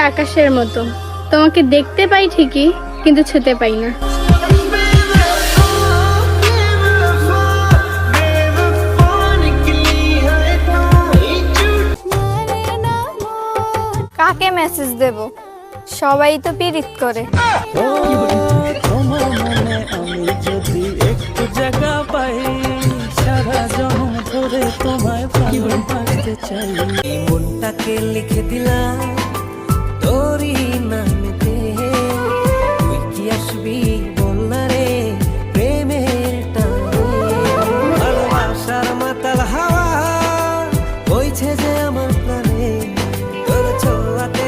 আকাশের মতো, তোমাকে দেখতে পাই ঠিকই কিন্তু ছুঁতে পাই না। কাকে মেসেজ দেব? সবাই তো পীড়িত করে। একটু জায়গা পাই সারা জনম ধরে তোমায় ভালোবাসতে চাই। মনটাকে লিখে দিলাম তোরই নামেতে, তুই কি আসবি বল না রে প্রেমের টানে। ভালোবাসার মাতাল হাওয়া বইছে যে আমার প্রাণে, তোর ছোঁয়াতে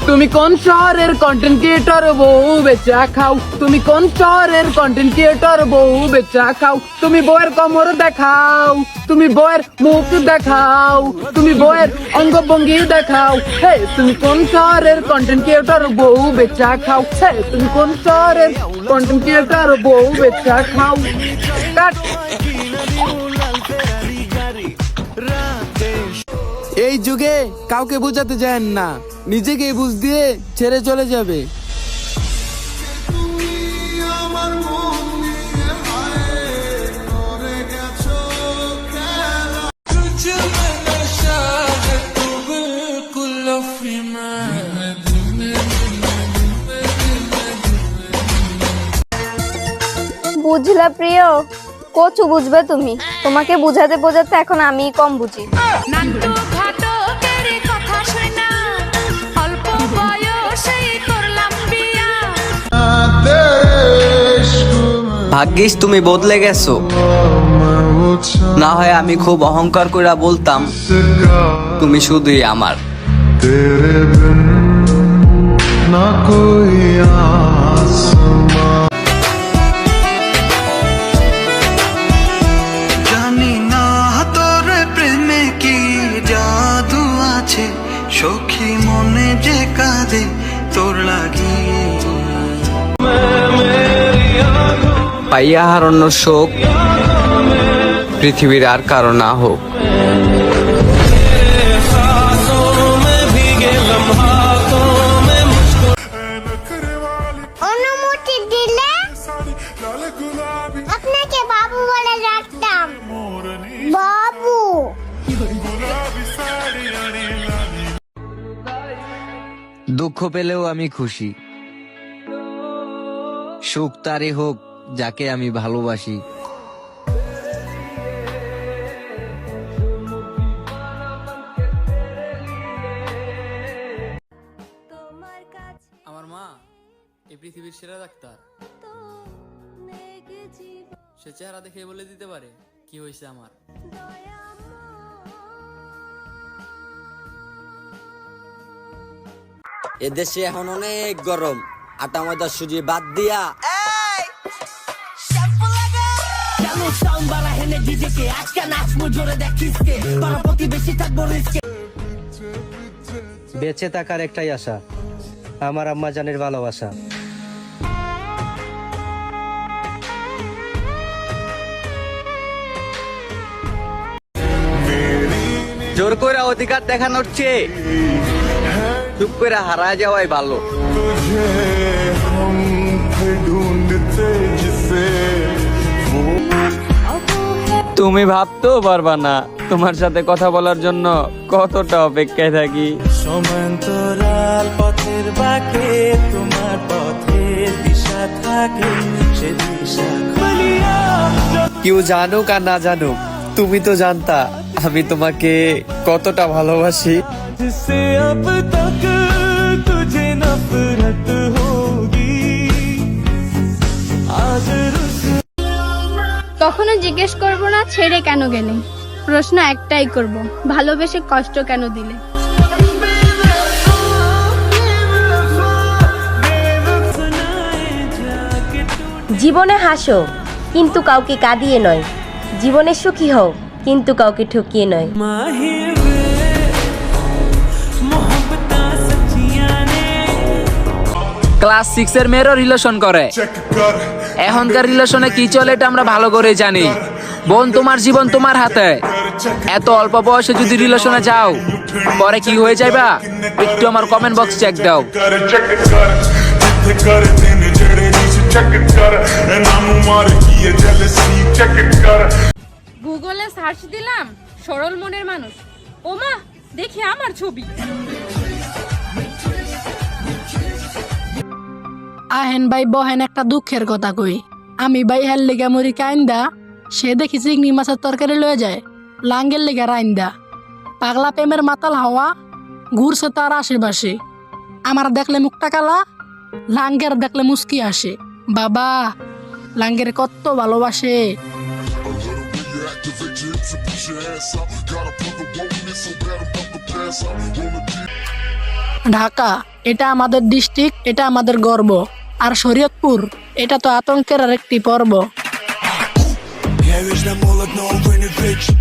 তুমি কোন শহরের কন্টেন্ট ক্রিয়েটর বউ বেচা খাও? তুমি কোন শহরের কন্টেন্ট ক্রিয়েটর বউ বেচা খাও? তুমি বউয়ের কোমর দেখাও, তুমি বউয়ের মুখ দেখাও, তুমি বউয়ের অঙ্গভঙ্গি দেখাও। হে তুমি কোন শহরের কন্টেন্ট ক্রিয়েটর বউ বেচা খাও? হে তুমি কোন শহরের কন্টেন্ট ক্রিয়েটর বউ বেচা খাও? কাট। এই যুগে কাউকে বোঝাতে যায় না, নিজেকে বুঝ দিয়ে ছেড়ে চলে যাবে। বুঝলা প্রিয়, কচু বুঝবে তুমি, তোমাকে বুঝাতে বোঝাতে এখন আমি কম বুঝি। ভাগ্যিস তুমি বদলে গেছো, না হয় আমি খুব অহংকার করে বলতাম তুমি শুধুই আমার। জানি না তোর প্রেমে কি জাদু আছে, সখী মনে যে কাঁদে তোর লাগি। পাইয়া হারানোর শোক পৃথিবীর আর কারো না হোক। অনুমতি দিলে আপনাকে বাবু বলে ডাকতাম। বাবু। দুঃখ পেলেও আমি খুশি, সুখ তারই হোক যাকে আমি ভালোবাসি। আমার মা এই পৃথিবীর সেরা ডাক্তার, সে চেহারা দেখে বলে দিতে পারে কি হয়েছে আমার। এদেশে এখন অনেক গরম, আটা ময়দা সুজি বাদ দিয়া বেঁচে থাকার একটাই আশা, আমার আম্মা জানের ভালোবাসা। জোর করে অধিকার দেখানোর চেয়ে চুপ করে হারা যাওয়াই ভালো। তুমি ভাবতেও পারবা না তোমার সাথে কথা বলার জন্য কতটা অপেক্ষায় থাকি। সমান্তরাল পথের বাঁকে তোমার পথের দিশা থাকে, সে দিশা কেউ জানুক আর না জানুক, তুমি তো জানতা আমি তোমাকে কতটা ভালোবাসি। जिससे अब तक तुझे नफरत होगी आज কখনো জিজ্ঞেস করব না ছেড়ে কেন গেলে, প্রশ্ন একটাই করব, ভালোবেসে কষ্ট কেন দিলে। জীবনে হাসো কিন্তু কাউকে কাঁদিয়ে নয়, জীবনে সুখী হও কিন্তু কাউকে ঠকিয়ে নয়। ক্লাস 6 এর মেয়েরও রিলেশন করে। এখনকার রিলেশনে কি চলে এটা আমরা ভালো করে জানি। বোন, তোমার জীবন তোমার হাতে। এত অল্প বয়সে যদি রিলেশনে যাও, পরে কি হয়ে যাইবা একটু আমার কমেন্ট বক্স চেক দাও। গুগলে সার্চ দিলাম সরল মনের মানুষ, ওমা দেখি আমার ছবি। আহেন ভাই বহেন একটা দুঃখের কথা কই। আমি ভাই হের লেগা মরি কাইন্দা, সে দেখি চিংড়ি মাছের তরকারি লয়ে যায় লাঙ্গের লেগা রাইন্দা। পাগলা প্রেমের মাতাল হাওয়া ঘুরছে তার আশেপাশে। আমার দেখলে মুখটা কালা, লাঙ্গের দেখলে মুস্কি আসে। বাবা লাঙ্গের কত ভালোবাসে। ঢাকা এটা আমাদের ডিস্ট্রিক্ট, এটা আমাদের গর্ব। আর শরীয়তপুর এটা তো আতঙ্কের আরেকটি পর্ব। Я вечно молод, но увы не вечен.